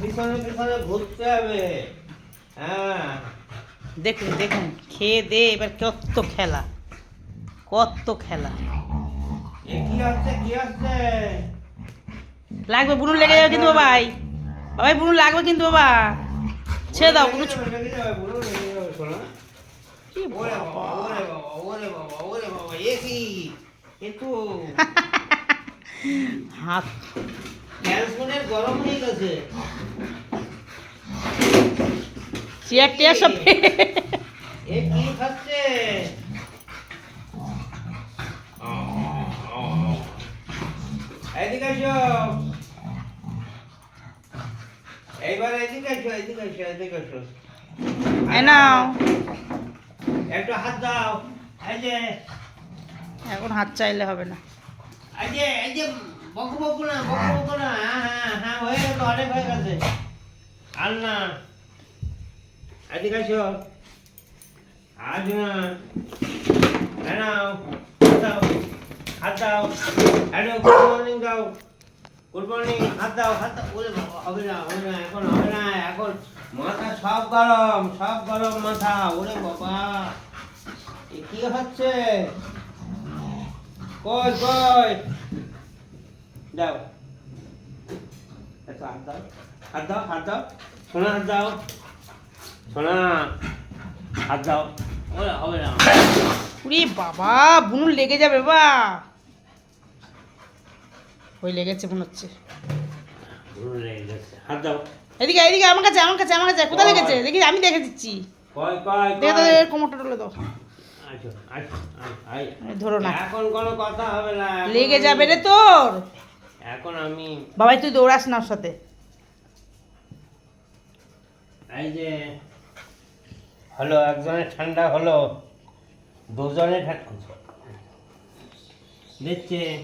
পিছনে পিছনে ঘুরতে হবে। হ্যাঁ, দেখুন দেখুন খেয়ে দে এবার কত খেলা, কত খেলা এ কি হচ্ছে কি হচ্ছে? লাগবে। বুনু লেগে যাবে কিন্তু বাবাই, বাবাই বুনু লাগবে কিন্তু বাবা। ছেড়ে দাও বুনু। লেগে যাবে, বুড়ো লেগে যাবে, শোনা। কি ওরে বাবা, বাবা, ওরে বাবা, ওরে বাবা, ওরে বাবা, এ কি? এ তো হাত ক্যালসিয়ামের গরম হয়ে গেছে। চেয়ার টেয়ার সব এ কি খাচ্ছে? এদিকে এসো। এইবার এদিকে এসো, এদিকে এসো, এদিকে এসো। এই নাও। একটু হাত দাও। এই যে, এখন হাত চাইলে হবে না। এই যে, বকু বকু না, বকু বকু না। হ্যাঁ হ্যাঁ হ্যাঁ, হয়ে গেছে, অনেক হয়ে গেছে। আর না, এদিকে এসো। আজ না, এই নাও, হাত দাও, হাত দাও। একটু গুড মর্নিং দাও। গুড মর্নিং, হাত দাও, হাত দাও। ওরে বাবা, হবে না, হবে না, এখন হবে না, এখন মাথা সব গরম মাথা। ওরে বাবা, এ কি হচ্ছে? কই কই দাও, একটু হাত দাও, হাত দাও, হাত দাও, সোনা, হাত দাও, সোনা, হাত দাও। ওরে হবে না। উরে বাবা, বুনু লেগে যাবে বাবা। ওই লেগেছে মনে হচ্ছে। ভুল লেগে গেছে। হাত দাও। এদিকে এদিকে, আমার কাছে আমার কাছে আমার কাছে। কোথায় লেগেছে দেখি, আমি দেখে দিচ্ছি। কই কই দেখে তো কই। কোমরটা টলে দাও। আচ্ছা আচ্ছা, আই ধরো না, এখন কোনো কথা হবে না, এখন লেগে আমি- যাবে রে তোর। এখন আমি বাবাই তুই দৌড়াস না ওর সাথে। এই যে হলো, একজনের ঠান্ডা হলো, দুজনে ঠান্ডা দিচ্ছে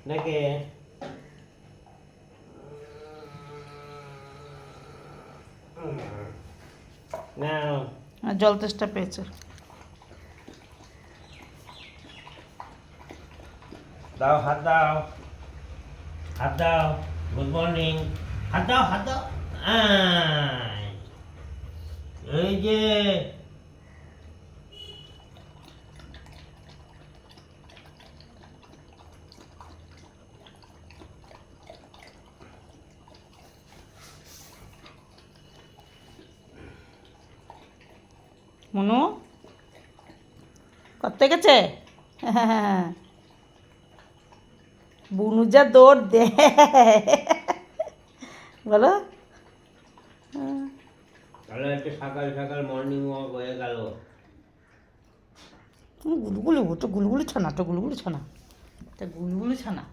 দেখে। নাও, আর জল তেষ্টা পেয়েছে। দাও, হাত দাও, হাত দাও। গুড মর্নিং, হাত দাও, হাত দাও। আয়, এই যে মনু করতে গেছে। বুনু যা দৌড় দে বলো। তাহলে একটু সকাল সকাল মর্নিং ওয়াক হয়ে গেল। গুলগুলি তো গুলগুলি ছানা, তো গুলগুলি ছানা, তা গুলগুলি ছানা।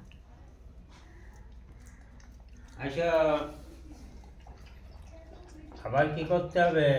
আচ্ছা, খাবার কি করতে হবে?